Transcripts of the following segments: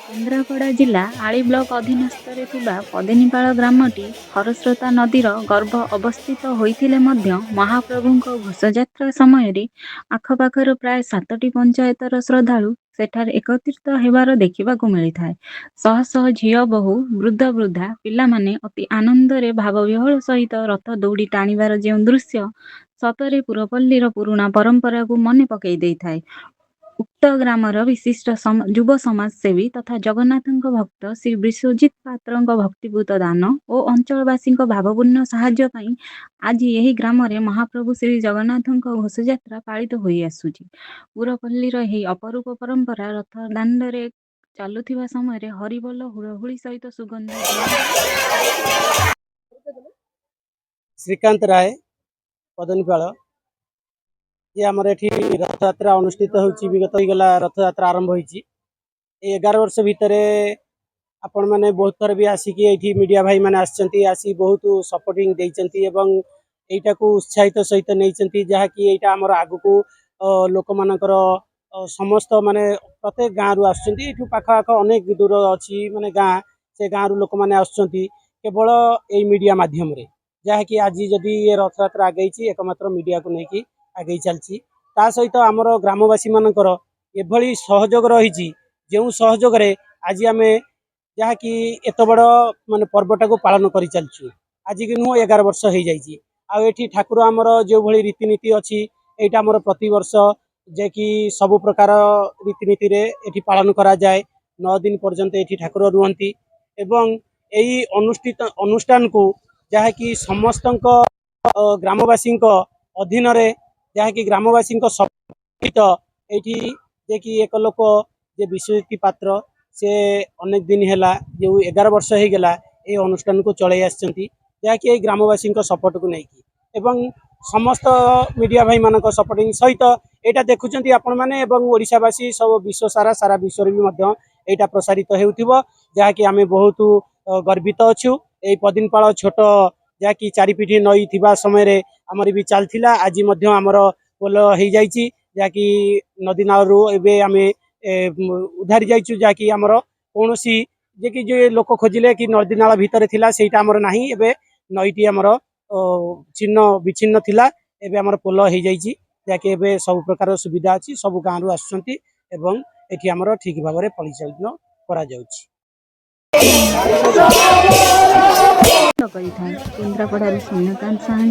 କେନ୍ଦ୍ରାପଡ଼ା ଜିଲ୍ଲା ଆଳି ବ୍ଲକ ଅଧୀନସ୍ଥରେ ଥିବା ପଦିନିପାଳ ଗ୍ରାମଟି ଖରସ୍ରୋତା ନଦୀର ଗର୍ଭ ଅବସ୍ଥିତ ହୋଇଥିଲେ ମଧ୍ୟ ମହାପ୍ରଭୁଙ୍କ ଘୋଷଯାତ୍ରା ସମୟରେ ଆଖପାଖର ପ୍ରାୟ 7ଟି ପଞ୍ଚାୟତର ଶ୍ରଦ୍ଧାଳୁ ସେଠାରେ ଏକତ୍ରିତ ହେବାର ଦେଖିବାକୁ ମିଳିଥାଏ। ଶହ ଶହ ଝିଅ ବୋହୂ ବୃଦ୍ଧ ବୃଦ୍ଧା ପିଲାମାନେ ଅତି ଆନନ୍ଦରେ ଭାବବିହ୍ୱଳ ସହିତ ରଥ ଦୌଡ଼ି ଟାଣିବାର ଯେଉଁ ଦୃଶ୍ୟ ସତରେ ପୁରପଲ୍ଲୀର ପୁରୁଣା ପରମ୍ପରାକୁ ମନେ ପକାଇ ଦେଇଥାଏ। ଉକ୍ତ ଗ୍ରାମର ବିଶିଷ୍ଟ ଯୁବ ସମାଜସେବୀ ତଥା ଜଗନ୍ନାଥଙ୍କ ଭକ୍ତ ଶ୍ରୀ ବିଶ୍ୱଜିତ ପାତ୍ରଙ୍କ ଭକ୍ତିପୂତ ଦାନ ଓ ଅଞ୍ଚଳବାସୀଙ୍କ ଭାବପୂର୍ଣ୍ଣ ସାହାଯ୍ୟ ପାଇଁ ଆଜି ଏହି ଗ୍ରାମରେ ମହାପ୍ରଭୁ ଶ୍ରୀ ଜଗନ୍ନାଥଙ୍କ ଘୋଷଯାତ୍ରା ପାଳିତ ହୋଇ ଆସୁଛି। ପୁରପଲ୍ଲୀର ଏହି ଅପରୂପ ପରମ୍ପରା ରଥ ଦାଣ୍ଡରେ ଚାଲୁଥିବା ସମୟରେ ହରିବୋଲ ହୁଳହୁଳି ସହିତ ସୁଗନ୍ଧ। श्रीकांत राय पदनीपाल ये आमर एठी रथयात्रा अनुष्ठित होची विगत गला रथयात्रा आरंभ होईची 11 वर्ष भितर आपण माने बहुत थर भी आसिकी एठी मीडिया भाई माने आछंती आसी बहुत सपोर्टिंग देइचंती एवं एटा को उत्साहित सहित नैचंती जहा कि एटा हमर आगु को लोक मानकर समस्त माने प्रत्येक गाँव रु आछंती एठु पाखा पाखा अनेक दूर अछि माने गाँ से गाँव रु लोक माने आछंती केवल ए मीडिया माध्यम रे जहा कि आज जदि ये रथयात्रा आगैची एकमात्र मीडिया को लेकिन आगे चलती ता सहित आमर ग्रामवासी मानकर एभली सहयोग रही जो सहयोग रे आज आम जहाँ कि एत बड़ माने पर्वटा को पालन कर चलचु आज की नुह 11 वर्ष हो जाइए आठी ठाकुर आमर जो भली रीतिनीति अच्छी यहाँ आमर प्रति वर्ष जे कि सबु प्रकार रीतिनीति रे एठी पालन करा जाए 9 दिन पर्यंत एठी ठाकुर रुहंती एवं यही अनुष्ठान को जहाँ कि समस्त ग्रामवासी अधीन रे जहाँ कि ग्रामवासी सहित एठी जे कि एक लोक जे विश्वजित पात्र से अनेक दिन है जो 11 वर्ष हो गला ये अनुष्ठान को चलाई आछंती जहाँ कि ग्रामवासी सपोर्ट को लेकिन एवं समस्त मीडिया भाई मान सपोर्टिंग सहित यहाँ देखुं आपण मैंने ओडिशावासी सब विश्व सारा विश्व भी यहाँ प्रसारित हो जहाँ कि आम बहुत गर्वित अच्छु ये पदिनपाल छोट जहाँ कि 4 पीठी नई थिबा समय आमर भी चलता आज आमर पोल हो जाइए जहाँ कि नदी नालू एवं आम उधारी जाइचु जहाँ कि आमर कौन जे कि जो लोक खोजिले कि नदी नाल भितर थिला सेटा आमर नाही एबे नईटी आमर चिन्ह विच्छिन्न थिला एबे आमर पोल हो जाइए जहाँ कि एबे सब प्रकार सुविधा अच्छी सब गाँव रु आसुचंती एवं एठी आमर ठीक भाव में परिचालन करा जाउछि। केन्द्रापड़ा सूर्यकांत साहा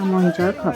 आम अंचल खबर।